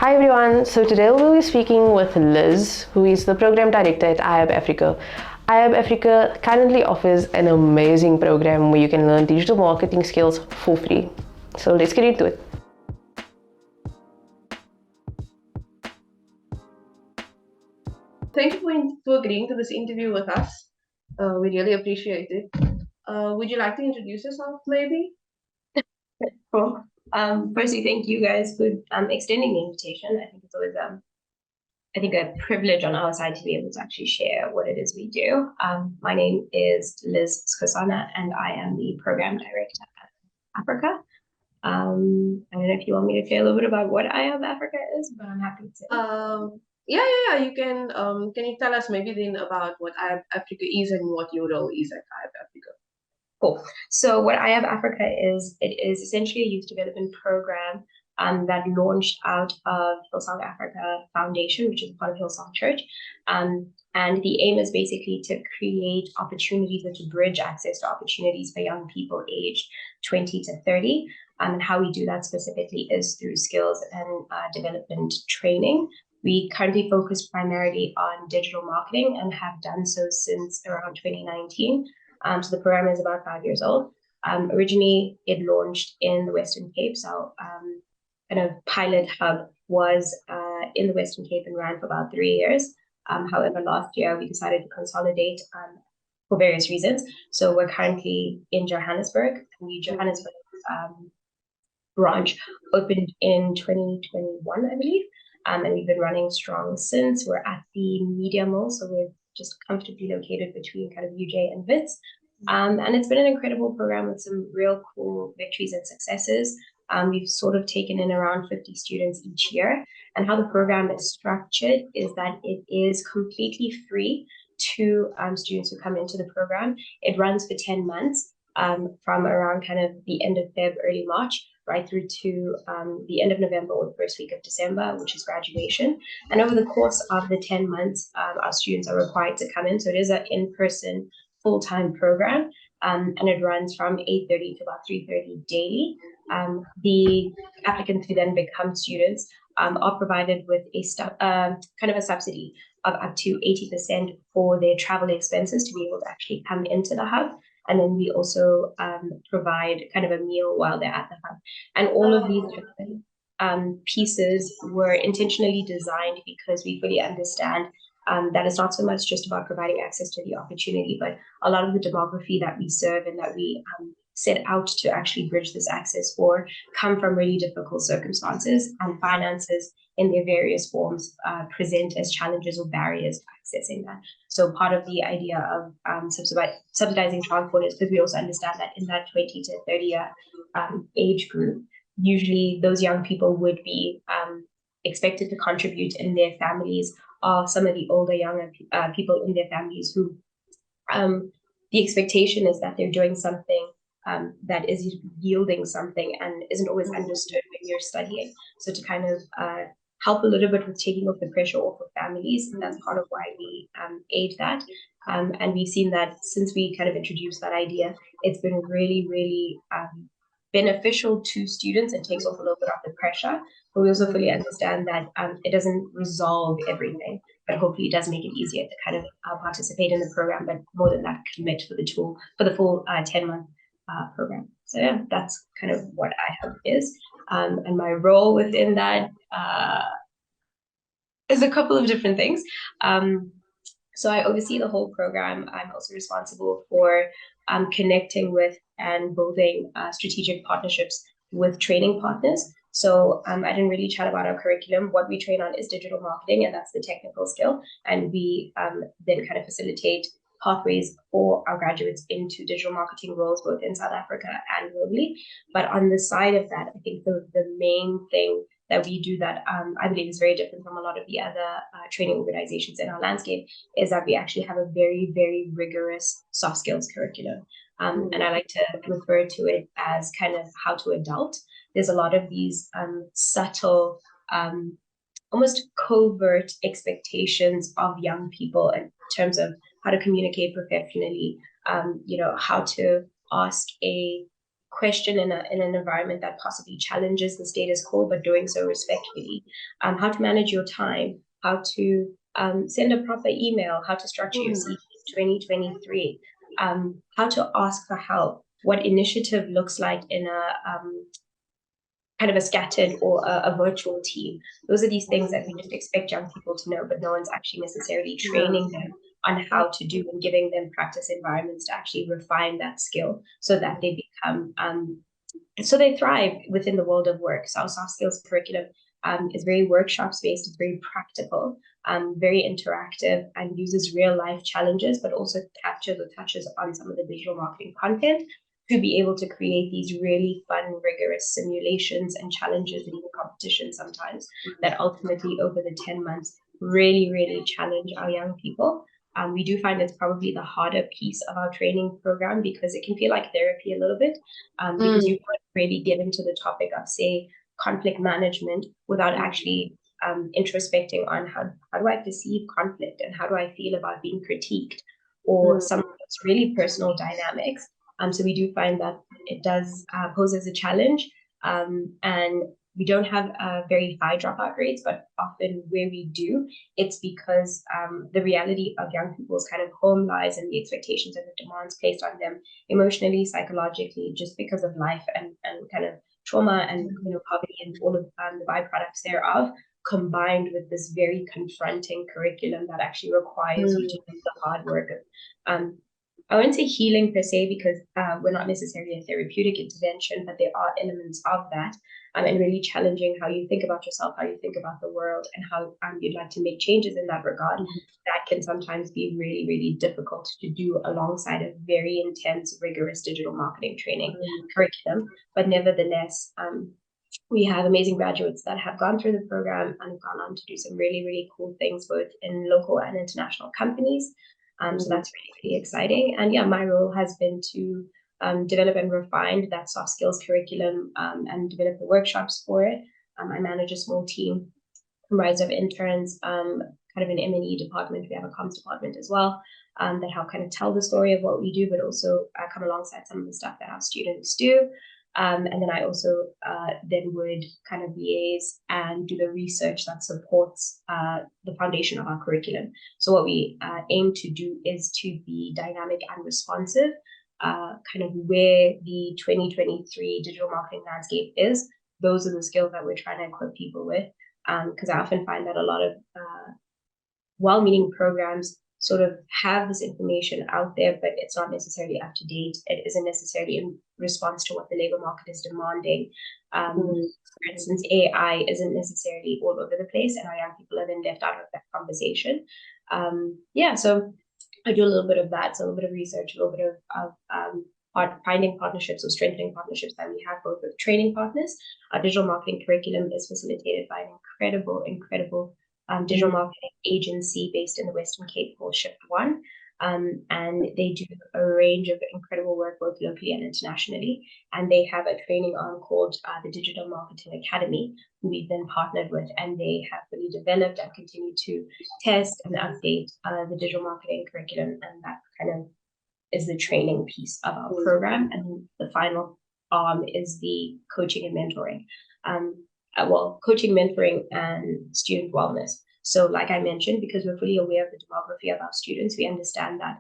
Hi everyone, so today we'll be speaking with Liz, who is the Program Director at iHub Africa. iHub Africa currently offers an amazing program where you can learn digital marketing skills for free. So let's get into it. Thank you for agreeing to this interview with us. We really appreciate it. Would you like to introduce yourself maybe? Cool. Firstly, thank you guys for extending the invitation. I think it's always a privilege on our side to be able to actually share what it is we do. My name is Liz Skosana, and I am the Program Director at Africa. I don't know if you want me to share a little bit about what iHub Africa is, but I'm happy to. Yeah. You can. Can you tell us maybe then about what iHub Africa is and what your role is at iHub Africa? Cool. So what iHub Africa is, it is essentially a youth development program that launched out of Hillsong Africa Foundation, which is part of Hillsong Church. And the aim is basically to create opportunities or to bridge access to opportunities for young people aged 20 to 30. And how we do that specifically is through skills and development training. We currently focus primarily on digital marketing and have done so since around 2019. So the program is about 5 years old. Originally, it launched in the Western Cape. So kind of pilot hub was in the Western Cape and ran for about 3 years. However, last year, we decided to consolidate for various reasons. So we're currently in Johannesburg. The Johannesburg branch opened in 2021, I believe. And we've been running strong since. We're at the Media Mall, so we're just comfortably located between kind of UJ and Wits. And it's been an incredible program with some real cool victories and successes. We've sort of taken in around 50 students each year. And how the program is structured is that it is completely free to students who come into the program. It runs for 10 months from around kind of the end of Feb, early March, right through to the end of November or the first week of December, which is graduation. And over the course of the 10 months, our students are required to come in. So it is an in-person full-time program, and it runs from 8:30 to about 3:30 daily. The applicants who then become students are provided with a kind of a subsidy of up to 80% for their travel expenses to be able to actually come into the hub. And then we also provide kind of a meal while they're at the hub. And all of these pieces were intentionally designed because we fully understand that it's not so much just about providing access to the opportunity, but a lot of the demography that we serve and that we set out to actually bridge this access for come from really difficult circumstances, and finances in their various forms present as challenges or barriers to accessing that. So part of the idea of subsidizing transport is because we also understand that in that 20 to 30 year age group, usually those young people would be expected to contribute in their families, or some of the older, younger people in their families who the expectation is that they're doing something that is yielding something and isn't always understood when you're studying. So to kind of help a little bit with taking off the pressure off of families, that's part of why we aid that. And we've seen that since we kind of introduced that idea, it's been really, really beneficial to students. It takes off a little bit of the pressure, but we also fully understand that it doesn't resolve everything, but hopefully it does make it easier to kind of participate in the program, but more than that, commit for the full 10-month program. So yeah, that's kind of what iHub is. And my role within that is a couple of different things. So I oversee the whole program. I'm also responsible for connecting with and building strategic partnerships with training partners. So I didn't really chat about our curriculum. What we train on is digital marketing, and that's the technical skill. And we then kind of facilitate pathways for our graduates into digital marketing roles, both in South Africa and globally. But on the side of that, I think the main thing that we do that I believe is very different from a lot of the other training organizations in our landscape is that we actually have a very, very rigorous soft skills curriculum. And I like to refer to it as kind of how to adult. There's a lot of these subtle, almost covert expectations of young people in terms of how to communicate professionally, how to ask a question in an environment that possibly challenges the status quo, but doing so respectfully. How to manage your time, how to send a proper email, how to structure your CV 2023, how to ask for help, what initiative looks like in a kind of a scattered or a virtual team. Those are these things that we just expect young people to know, but no one's actually necessarily training them on how to do and giving them practice environments to actually refine that skill so that they become, so they thrive within the world of work. So our soft skills curriculum is very workshops based, it's very practical, very interactive, and uses real life challenges, but also captures or touches on some of the digital marketing content to be able to create these really fun, rigorous simulations and challenges and even competitions sometimes that ultimately over the 10 months really, really challenge our young people. We do find it's probably the harder piece of our training program because it can feel like therapy a little bit, because you can't really get into the topic of, say, conflict management without actually introspecting on how do I perceive conflict and how do I feel about being critiqued or some of those really personal dynamics. So we do find that it does pose as a challenge, and we don't have very high dropout rates, but often where we do, it's because the reality of young people's kind of home lives and the expectations and the demands placed on them emotionally, psychologically, just because of life and kind of trauma and poverty and all of the byproducts thereof, combined with this very confronting curriculum that actually requires you to do the hard work of I wouldn't say healing per se, because we're not necessarily a therapeutic intervention, but there are elements of that, and really challenging how you think about yourself, how you think about the world, and how you'd like to make changes in that regard. That can sometimes be really, really difficult to do alongside a very intense, rigorous digital marketing training curriculum. But nevertheless, we have amazing graduates that have gone through the program and have gone on to do some really, really cool things, both in local and international companies. So that's really, really exciting. And yeah, my role has been to develop and refine that soft skills curriculum and develop the workshops for it. I manage a small team comprised of interns, kind of an M&E department. We have a comms department as well, that help kind of tell the story of what we do, but also come alongside some of the stuff that our students do. And then I also then would kind of liaise and do the research that supports the foundation of our curriculum. So what we aim to do is to be dynamic and responsive, kind of where the 2023 digital marketing landscape is. Those are the skills that we're trying to equip people with, because I often find that a lot of well-meaning programs sort of have this information out there, but it's not necessarily up to date. It isn't necessarily in response to what the labor market is demanding. For instance, AI isn't necessarily all over the place, and our young people are then left out of that conversation. So I do a little bit of that, so a little bit of research, a little bit of finding partnerships or strengthening partnerships that we have both with training partners. Our digital marketing curriculum is facilitated by an incredible digital marketing agency based in the Western Cape called Shift One. And they do a range of incredible work both locally and internationally. And they have a training arm called the Digital Marketing Academy, who we've been partnered with, and they have really developed and continue to test and update the digital marketing curriculum. And that kind of is the training piece of our program. And the final arm is the coaching and mentoring. Coaching, mentoring, and student wellness. So like I mentioned, because we're fully aware of the demography of our students, we understand that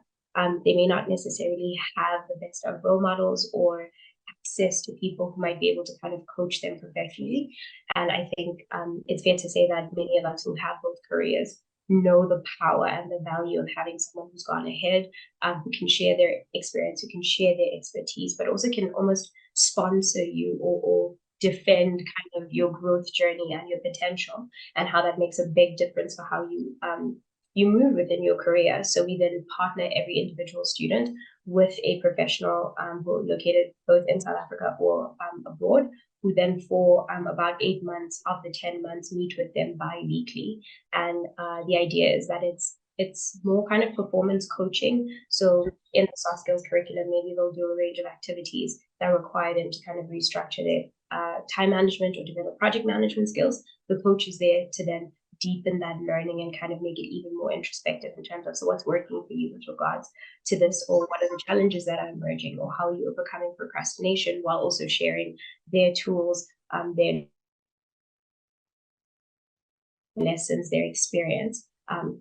they may not necessarily have the best of role models or access to people who might be able to kind of coach them professionally. And I think it's fair to say that many of us who have both careers know the power and the value of having someone who's gone ahead, who can share their experience, who can share their expertise, but also can almost sponsor you or defend kind of your growth journey and your potential, and how that makes a big difference for how you move within your career. So we then partner every individual student with a professional who are located both in South Africa or abroad, who then for about 8 months of the 10 months meet with them bi-weekly. And the idea is that it's more kind of performance coaching. So in the soft skills curriculum, maybe they'll do a range of activities that require them to kind of restructure their time management or develop project management skills. The coach is there to then deepen that learning and kind of make it even more introspective in terms of, so what's working for you with regards to this, or what are the challenges that are emerging, or how are you overcoming procrastination, while also sharing their tools, their lessons, their experience,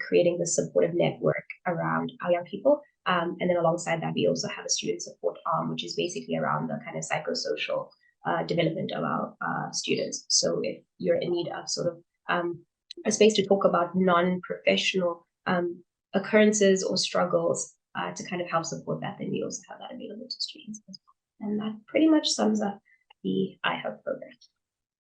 creating the supportive network around our young people. And then alongside that, we also have a student support arm, which is basically around the kind of psychosocial development of our students. So if you're in need of sort of a space to talk about non-professional occurrences or struggles to kind of help support that, then we also have that available to students as well. And that pretty much sums up the iHub program.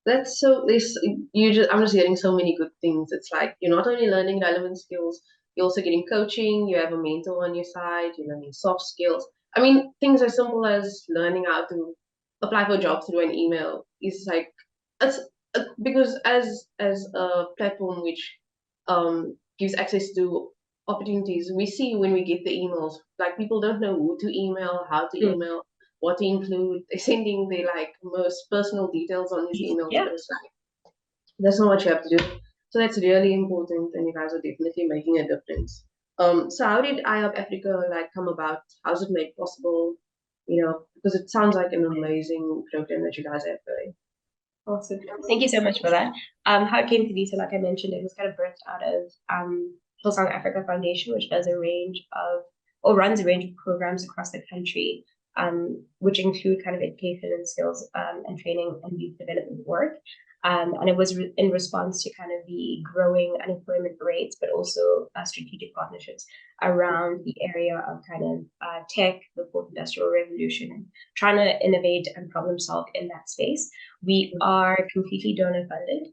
That's so, I'm just hearing so many good things. It's like you're not only learning relevant skills, you're also getting coaching, you have a mentor on your side, you're learning soft skills. I mean, things as simple as learning how to apply for a job through an email is like, it's because as a platform which gives access to opportunities, we see when we get the emails, like people don't know who to email, how to email, what to include. They're sending their like most personal details on these emails. Yeah. But it's like, that's not what you have to do. So that's really important, and you guys are definitely making a difference. So how did iHub Africa like come about? How's it made possible? You know, because it sounds like an amazing program that you guys have going. Awesome. Thank you so much for that. How it came to be, so like I mentioned, it was kind of birthed out of Hillsong Africa Foundation, which does a range of, or runs a range of programs across the country, which include kind of education and skills and training and youth development work. And it was in response to kind of the growing unemployment rates, but also strategic partnerships around the area of kind of tech, the fourth industrial revolution, and trying to innovate and problem solve in that space. We are completely donor funded.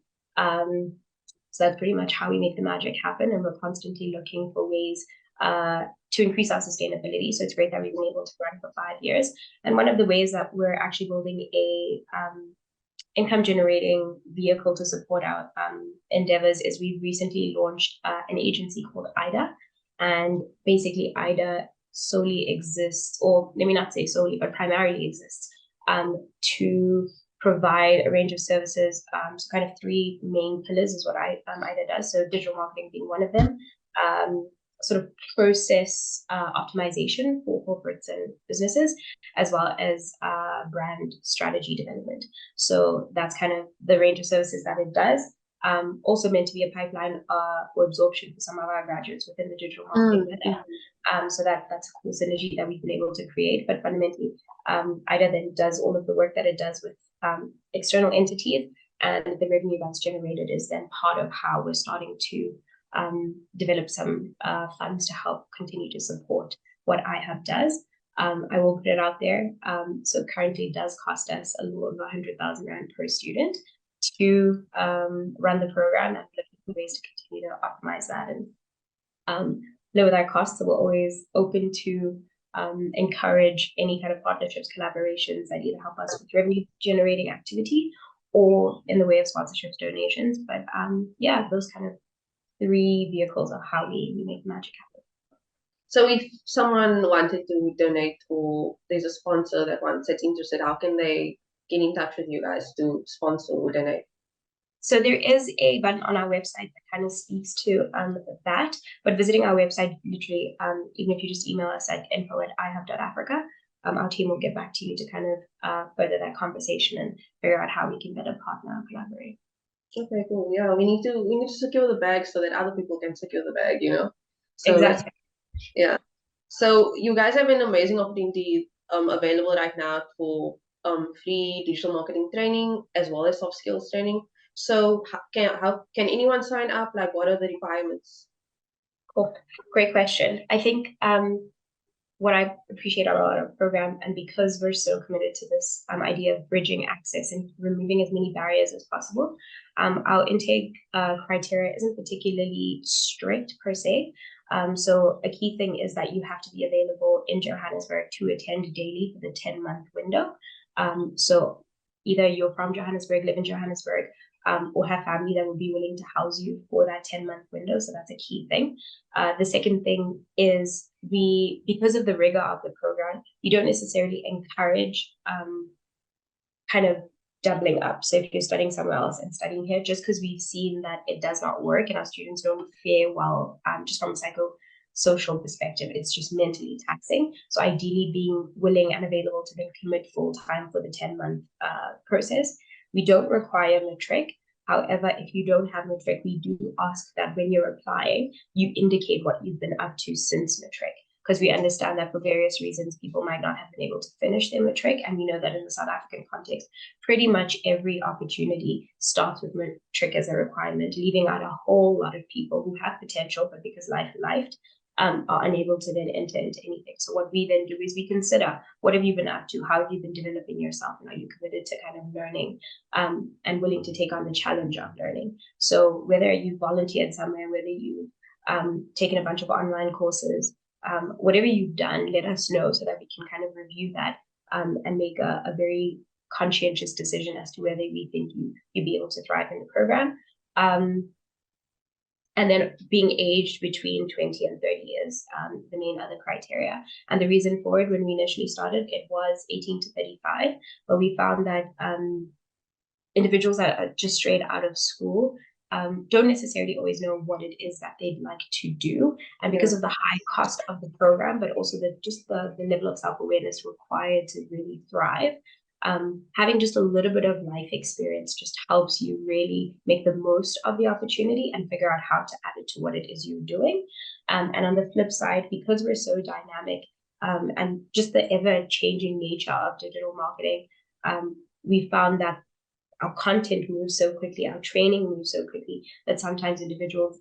So that's pretty much how we make the magic happen. And we're constantly looking for ways to increase our sustainability. So it's great that we've been able to run for 5 years. And one of the ways that we're actually building a income generating vehicle to support our endeavors is we've recently launched an agency called IDA. And basically IDA solely exists, or let me not say solely, but primarily exists to provide a range of services. So kind of 3 main pillars is what IDA does. So digital marketing being one of them, sort of process optimization for corporates and businesses, as well as brand strategy development. So that's kind of the range of services that it does. Also meant to be a pipeline for absorption for some of our graduates within the digital marketing pillar. So that's a cool synergy that we've been able to create. But fundamentally, IDA then does all of the work that it does with external entities, and the revenue that's generated is then part of how we're starting to develop some funds to help continue to support what iHub does. I will put it out there. So currently it does cost us a little over 100,000 Rand per student to run the program, and looking for ways to continue to optimize that and lower that cost. So we're always open to encourage any kind of partnerships, collaborations that either help us with revenue generating activity or in the way of sponsorships, donations. But yeah, those kind of 3 vehicles of how we make magic happen. So if someone wanted to donate, or there's a sponsor that's interested, how can they get in touch with you guys to sponsor or donate? So there is a button on our website that kind of speaks to that, but visiting our website, literally, even if you just email us at info@ihub.africa, our team will get back to you to kind of further that conversation and figure out how we can better partner and collaborate. Okay, cool. Yeah, we need to secure the bag so that other people can secure the bag, you know? So exactly. Yeah. So you guys have an amazing opportunity available right now for free digital marketing training as well as soft skills training. So how can anyone sign up? Like, what are the requirements? Cool. Great question. I think what I appreciate about our program, and because we're so committed to this idea of bridging access and removing as many barriers as possible, our intake criteria isn't particularly strict per se. So a key thing is that you have to be available in Johannesburg to attend daily for the 10-month window. So either you're from Johannesburg, live in Johannesburg, or have family that would be willing to house you for that 10-month window. So that's a key thing. The second thing is because of the rigor of the program, you don't necessarily encourage kind of doubling up. So if you're studying somewhere else and studying here, just because we've seen that it does not work and our students don't fare well, just from a psychosocial perspective, it's just mentally taxing. So ideally being willing and available to then commit full time for the 10-month process. We don't require matric. However, if you don't have matric, we do ask that when you're applying, you indicate what you've been up to since matric, because we understand that for various reasons, people might not have been able to finish their matric. And we know that in the South African context, pretty much every opportunity starts with matric as a requirement, leaving out a whole lot of people who have potential, but because life are unable to then enter into anything. So what we then do is we consider, what have you been up to? How have you been developing yourself? And are you committed to kind of learning and willing to take on the challenge of learning? So whether you volunteered somewhere, whether you've taken a bunch of online courses, whatever you've done, let us know so that we can kind of review that and make a very conscientious decision as to whether we think you'd be able to thrive in the program. And then being aged between 20 and 30 is the main other criteria. And the reason for it, when we initially started, it was 18 to 35, but we found that individuals that are just straight out of school don't necessarily always know what it is that they'd like to do. And because of the high cost of the program, but also the level of self-awareness required to really thrive, having just a little bit of life experience just helps you really make the most of the opportunity and figure out how to add it to what it is you're doing. And on the flip side, because we're so dynamic and just the ever-changing nature of digital marketing, we found that our content moves so quickly, our training moves so quickly, that sometimes individuals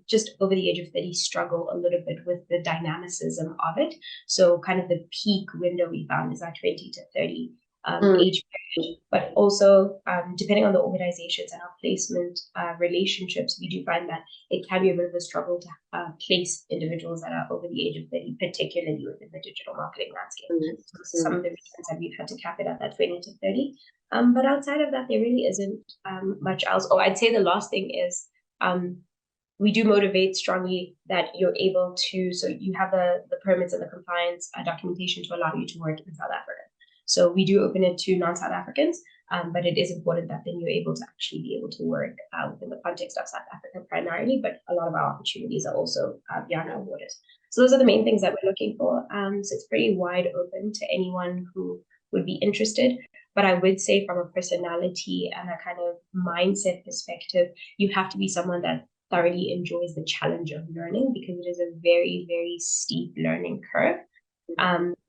just over the age of 30 struggle a little bit with the dynamicism of it. So kind of the peak window we found is our 20 to 30 age period. But also, depending on the organizations and our placement relationships, we do find that it can be a bit of a struggle to place individuals that are over the age of 30, particularly within the digital marketing landscape. So some of the reasons that we've had to cap it at that 20 to 30. But outside of that, there really isn't much else. Oh, I'd say the last thing is we do motivate strongly that you're able to, so you have the permits and the compliance documentation to allow you to work in South Africa. So we do open it to non-South Africans, but it is important that then you're able to actually be able to work within the context of South Africa primarily, but a lot of our opportunities are also beyond our borders. So those are the main things that we're looking for. So it's pretty wide open to anyone who would be interested. But I would say from a personality and a kind of mindset perspective, you have to be someone that thoroughly enjoys the challenge of learning, because it is a very, very steep learning curve.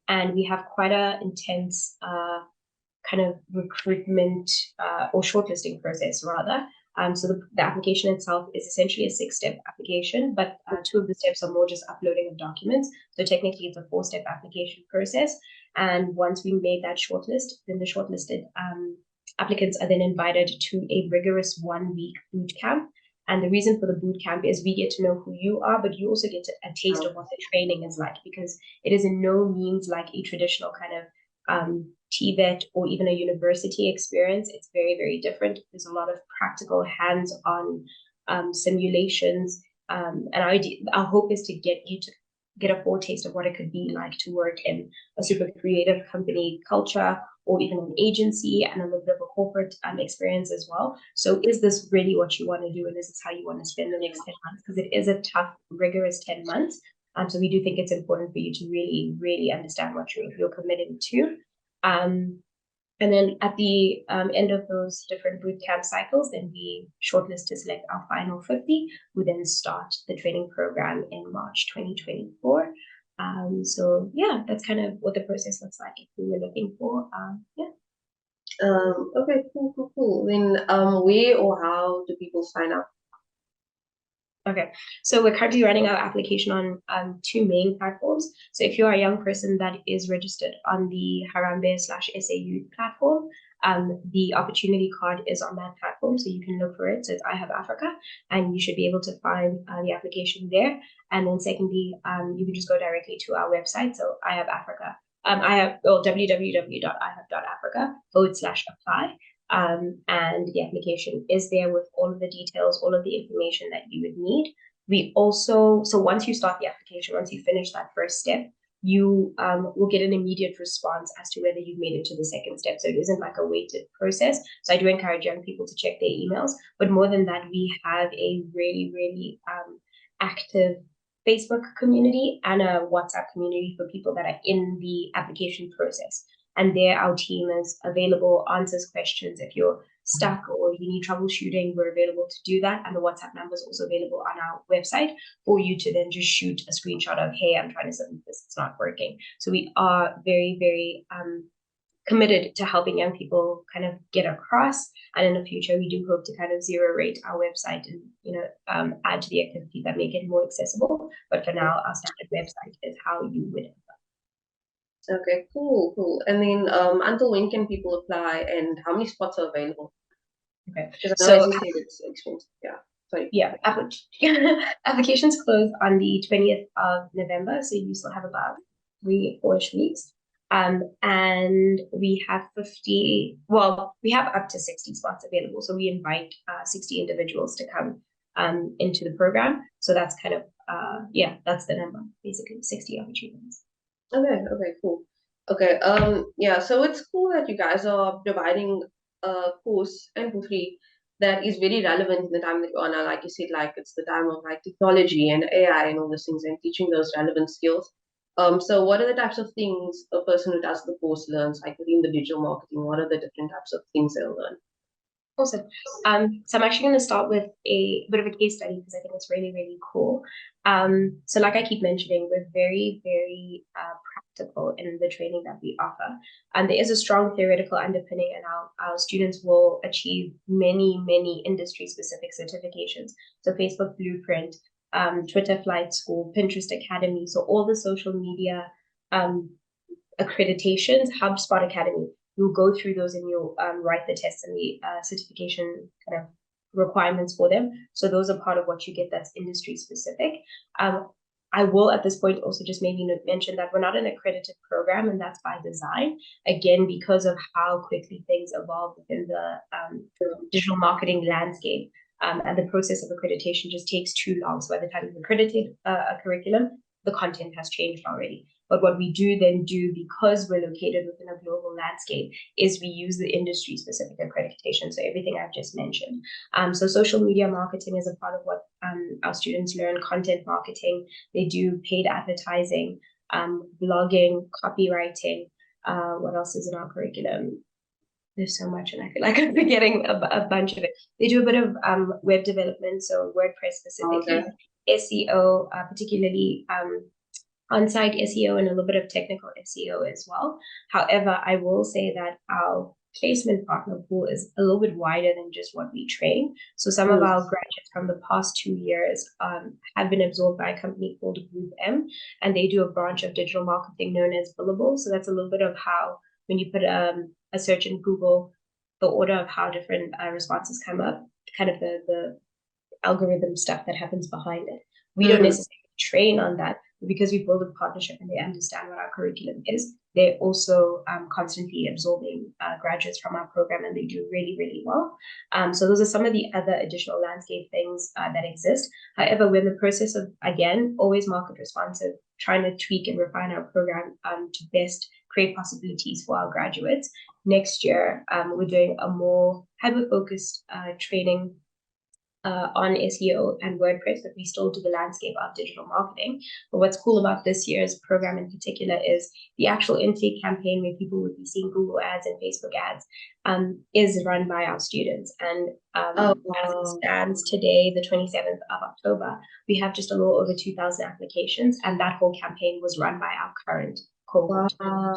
And we have quite an intense kind of recruitment or shortlisting process, rather. So the application itself is essentially a 6-step application, but 2 of the steps are more just uploading of documents. So technically it's a 4-step application process. And once we made that shortlist, then the shortlisted applicants are then invited to a rigorous 1-week boot camp. And the reason for the boot camp is we get to know who you are, but you also get a taste of what the training is like, because it is in no means like a traditional kind of TVET or even a university experience. It's very, very different. There's a lot of practical hands-on simulations. And our hope is to get you to get a foretaste of what it could be like to work in a super creative company culture, or even an agency, and a little bit of a corporate experience as well. So is this really what you want to do? And is this how you want to spend the next 10 months? Because it is a tough, rigorous 10 months. So we do think it's important for you to really, really understand what you're committing to. And then at the end of those different bootcamp cycles, then we shortlist to select our final 50, who then start the training program in March 2024. So yeah, that's kind of what the process looks like if we were looking for. Okay, cool. Then where or how do people sign up? Okay, so we're currently running our application on 2 main platforms. So if you are a young person that is registered on the Harambee/SAU platform, the opportunity card is on that platform, so you can look for it. So it's iHub Africa, and you should be able to find the application there. And then secondly, you can just go directly to our website, so iHub Africa, www.ihub.africa/apply. And the application is there with all of the details, all of the information that you would need. We also, so once you start the application, once you finish that first step, you will get an immediate response as to whether you've made it to the second step. So it isn't like a weighted process. So I do encourage young people to check their emails. But more than that, we have a really, really active Facebook community and a WhatsApp community for people that are in the application process. And there, our team is available, answers questions. If you're stuck or you need troubleshooting, we're available to do that. And the WhatsApp number is also available on our website for you to then just shoot a screenshot of, hey, I'm trying to submit this, it's not working. So we are very, very committed to helping young people kind of get across. And in the future, we do hope to kind of zero rate our website and, add to the activities that make it more accessible. But for now, our standard website is how you would. Okay, cool. And then until when can people apply and how many spots are available? Okay. So as you said, it's expensive. Yeah. Sorry. Yeah. Applications close on the 20th of November. So you still have about 3-4 weeks. And we have we have up to 60 spots available. So we invite 60 individuals to come into the program. So that's kind of, that's the number, basically 60 opportunities. Okay, cool. Okay, yeah, so it's cool that you guys are providing a course and for free that is very relevant in the time that we're on now. Like you said, like it's the time of like technology and AI and all those things and teaching those relevant skills. So what are the types of things a person who does the course learns, like within the digital marketing? What are the different types of things they'll learn? Awesome. So I'm actually going to start with a bit of a case study because I think it's really, really cool. So like I keep mentioning, we're very, very practical in the training that we offer. And there is a strong theoretical underpinning, and our students will achieve many, many industry-specific certifications. So Facebook Blueprint, Twitter Flight School, Pinterest Academy. So all the social media accreditations, HubSpot Academy. You'll go through those and you'll write the tests and the certification kind of requirements for them. So those are part of what you get that's industry specific. I will at this point also just maybe mention that we're not an accredited program, and that's by design, again, because of how quickly things evolve within the digital marketing landscape. And the process of accreditation just takes too long. So by the time you've accredited a curriculum, the content has changed already. But what we do then do, because we're located within a global landscape, is we use the industry-specific accreditation. So everything I've just mentioned. So social media marketing is a part of what our students learn, content marketing. They do paid advertising, blogging, copywriting. What else is in our curriculum? There's so much, and I feel like I'm forgetting a bunch of it. They do a bit of web development, so WordPress specifically, SEO, particularly on-site SEO and a little bit of technical SEO as well. However, I will say that our placement partner pool is a little bit wider than just what we train. So some of our graduates from the past 2 years have been absorbed by a company called Group M, and they do a branch of digital marketing known as Billable. So that's a little bit of how, when you put a search in Google, the order of how different responses come up, kind of the algorithm stuff that happens behind it. We don't necessarily train on that, but because we build a partnership and they understand what our curriculum is, they're also constantly absorbing graduates from our program, and they do really, really well. So those are some of the other additional landscape things that exist. However, we're in the process of, again, always market responsive, trying to tweak and refine our program to best create possibilities for our graduates. Next year, we're doing a more hyper-focused training on SEO and WordPress, but we still do the landscape of digital marketing. But what's cool about this year's program in particular is the actual intake campaign, where people would be seeing Google ads and Facebook ads, is run by our students. And as it stands today, the 27th of October, we have just a little over 2,000 applications, and that whole campaign was run by our current cohort.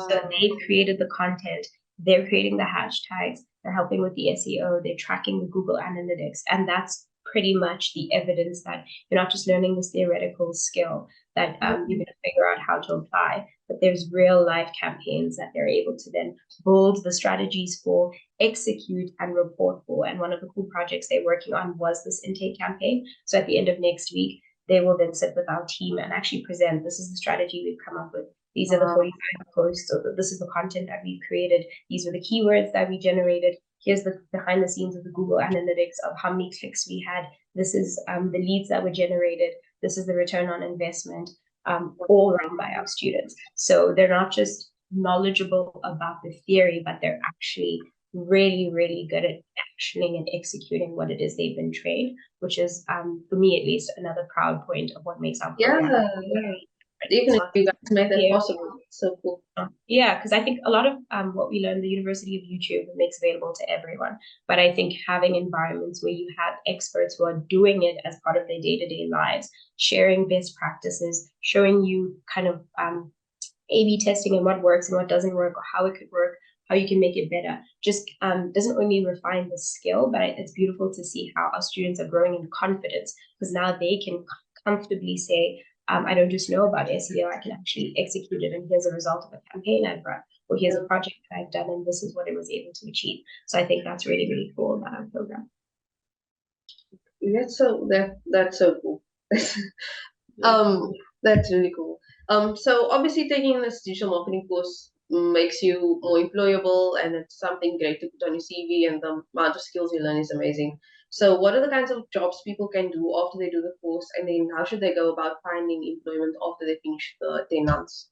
So they've created the content, they're creating the hashtags, they're helping with the SEO, they're tracking the Google Analytics, and that's pretty much the evidence that you're not just learning this theoretical skill that you're going to figure out how to apply, but there's real life campaigns that they're able to then build the strategies for, execute, and report for. And one of the cool projects they're working on was this intake campaign. So at the end of next week, they will then sit with our team and actually present, this is the strategy we've come up with. These are the 45 posts. So this is the content that we've created. These are the keywords that we generated. Here's the behind the scenes of the Google Analytics of how many clicks we had. This is the leads that were generated. This is the return on investment. all run by our students. So they're not just knowledgeable about the theory, but they're actually really, really good at actioning and executing what it is they've been trained, which is, for me at least, another proud point of what makes our program very different. Definitely, you guys made that possible. So cool. Yeah, because I think a lot of what we learn in the University of YouTube makes available to everyone. But I think having environments where you have experts who are doing it as part of their day-to-day lives, sharing best practices, showing you kind of A/B testing and what works and what doesn't work, or how it could work, how you can make it better, just doesn't only refine the skill, but it's beautiful to see how our students are growing in confidence, because now they can comfortably say, I don't just know about SEO, I can actually execute it, and here's a result of a campaign I've run, or here's a project that I've done, and this is what it was able to achieve. So I think that's really, really cool about our program. That's so cool. That's really cool. So obviously taking this digital marketing course makes you more employable, and it's something great to put on your CV, and the amount of skills you learn is amazing. So what are the kinds of jobs people can do after they do the course, and then how should they go about finding employment after they finish the 10 months?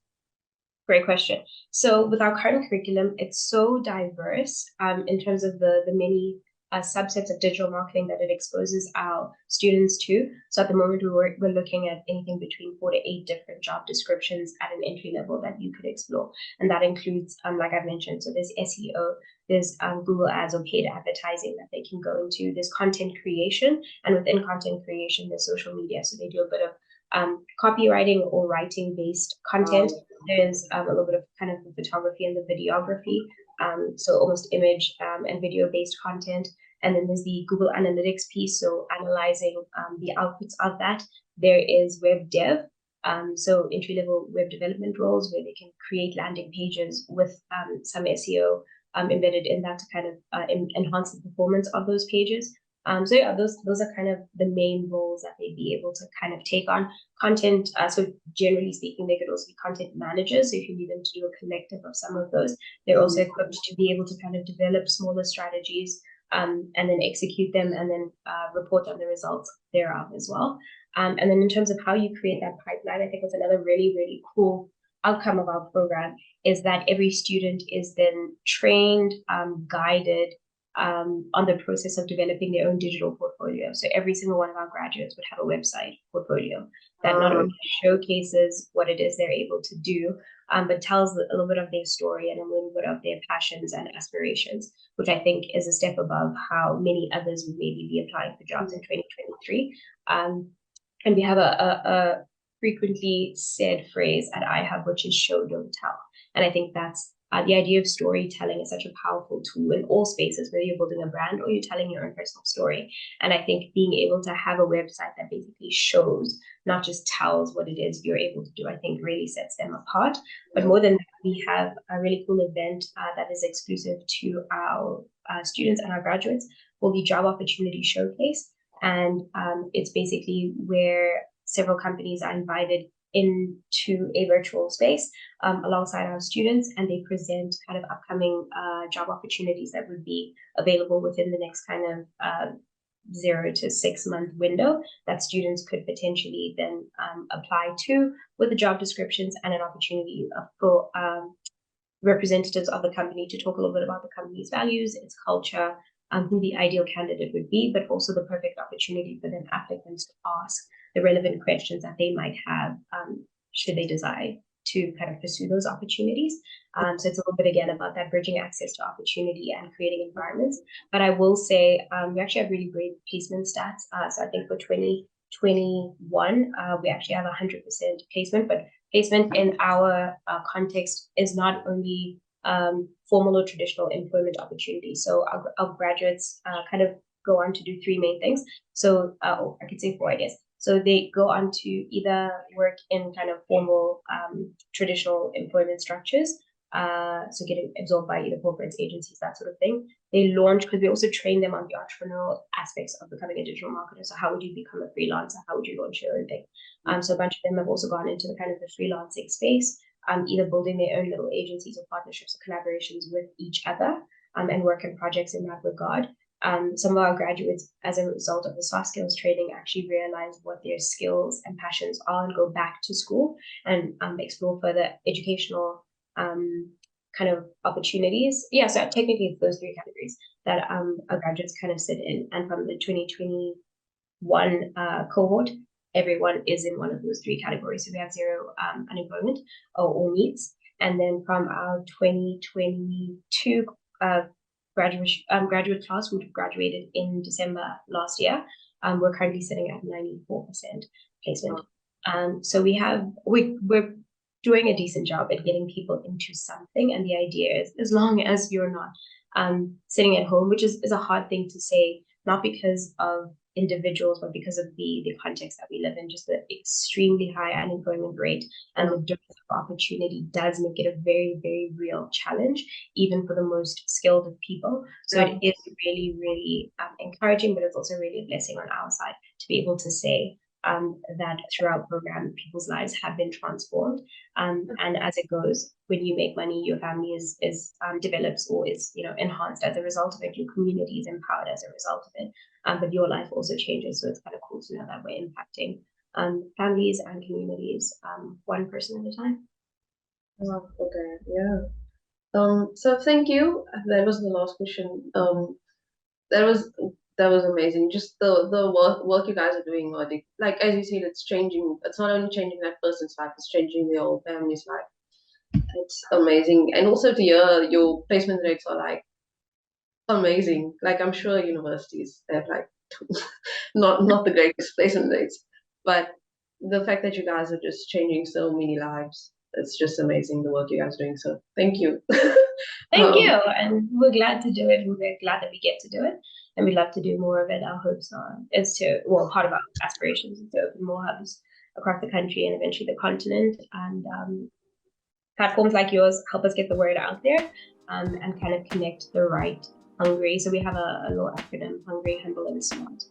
Great question. So with our current curriculum, it's so diverse in terms of the many subsets of digital marketing that it exposes our students to. So at the moment, we're looking at anything between 4 to 8 different job descriptions at an entry level that you could explore. And that includes, like I've mentioned, so there's SEO, there's Google Ads or paid advertising that they can go into, there's content creation, and within content creation, there's social media. So they do a bit of copywriting or writing based content. There's a little bit of kind of the photography and the videography, so almost image and video based content. And then there's the Google Analytics piece, so analyzing the outputs of that. There is web dev, so entry level web development roles where they can create landing pages with some SEO embedded in that to kind of enhance the performance of those pages. So yeah, those are kind of the main roles that they'd be able to kind of take on. Content, so generally speaking, they could also be content managers. So if you need them to do a collective of some of those, they're also equipped to be able to kind of develop smaller strategies and then execute them and then report on the results thereof as well. And then in terms of how you create that pipeline, I think what's another really, really cool outcome of our program is that every student is then trained, guided, on the process of developing their own digital portfolio. So every single one of our graduates would have a website portfolio that not only showcases what it is they're able to do, but tells a little bit of their story and a little bit of their passions and aspirations, which I think is a step above how many others would maybe be applying for jobs in 2023. And we have a frequently said phrase at iHub, which is show, don't tell. And I think that's the idea of storytelling is such a powerful tool in all spaces, whether you're building a brand or you're telling your own personal story. And I think being able to have a website that basically shows, not just tells what it is you're able to do, I think really sets them apart. But more than that, we have a really cool event that is exclusive to our students and our graduates called the Job Opportunity Showcase. And it's basically where several companies are invited into a virtual space alongside our students, and they present kind of upcoming job opportunities that would be available within the next kind of 0 to 6 month window that students could potentially then apply to, with the job descriptions and an opportunity for representatives of the company to talk a little bit about the company's values, its culture, who the ideal candidate would be, but also the perfect opportunity for them applicants to ask the relevant questions that they might have should they desire to kind of pursue those opportunities. So it's a little bit again about that bridging access to opportunity and creating environments. But I will say we actually have really great placement stats. So I think for 2021, we actually have 100% placement, but placement in our context is not only formal or traditional employment opportunities. So our graduates kind of go on to do 3 main things. So I could say 4, I guess. So they go on to either work in kind of formal traditional employment structures, so getting absorbed by either corporates, agencies, that sort of thing. They launch, because we also train them on the entrepreneurial aspects of becoming a digital marketer. So how would you become a freelancer? How would you launch your own thing? So a bunch of them have also gone into the kind of the freelancing space, either building their own little agencies or partnerships or collaborations with each other, and work in projects in that regard. Some of our graduates, as a result of the soft skills training, actually realize what their skills and passions are and go back to school and explore further educational kind of opportunities. Yeah, so technically it's those three categories that our graduates kind of sit in. And from the 2021 cohort, everyone is in one of those three categories. So we have zero unemployment or needs. And then from our 2022 graduate class, who graduated in December last year, we're currently sitting at 94% placement. So we're doing a decent job at getting people into something. And the idea is, as long as you're not sitting at home, which is a hard thing to say, not because of individuals, but because of the context that we live in, just the extremely high unemployment rate and the depth of opportunity does make it a very, very real challenge, even for the most skilled of people. So it is really, really encouraging, but it's also really a blessing on our side to be able to say that throughout program, people's lives have been transformed. And as it goes, when you make money, your family is develops or is enhanced as a result of it. Your community is empowered as a result of it. But your life also changes. So it's kind of cool to know that we're impacting families and communities one person at a time. Oh, okay, yeah. So thank you. That was the last question. That was amazing. Just the work you guys are doing, like as you said, it's changing. It's not only changing that person's life, it's changing their whole family's life. It's amazing, and also to hear your placement rates are like amazing. Like I'm sure universities they have like not the greatest placement rates, but the fact that you guys are just changing so many lives, it's just amazing the work you guys are doing. So thank you. Thank you, and we're glad to do it. We're glad that we get to do it, and we'd love to do more of it. Our hopes is to, well, part of our aspirations is to open more hubs across the country and eventually the continent. And platforms like yours help us get the word out there and kind of connect the right hungry. So we have a little acronym: hungry, humble, and smart.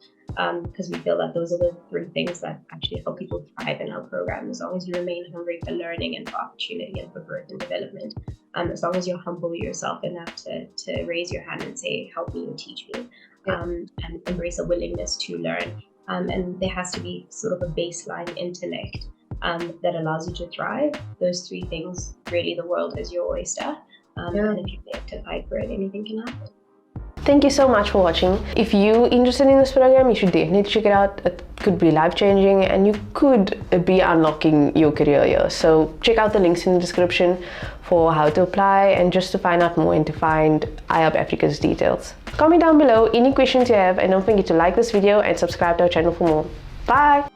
Because we feel that those are the three things that actually help people thrive in our program. As long as you remain hungry for learning and for opportunity and for growth and development, as long as you're humble yourself enough to raise your hand and say, help me or teach me, and embrace a willingness to learn. And there has to be sort of a baseline intellect that allows you to thrive. Those three things, really, the world is your oyster. And if you make to fight for it, anything can happen. Thank you so much for watching. If you're interested in this program, you should definitely check it out. It could be life-changing and you could be unlocking your career here. So check out the links in the description for how to apply and just to find out more and to find iHub Africa's details. Comment down below any questions you have and don't forget to like this video and subscribe to our channel for more. Bye!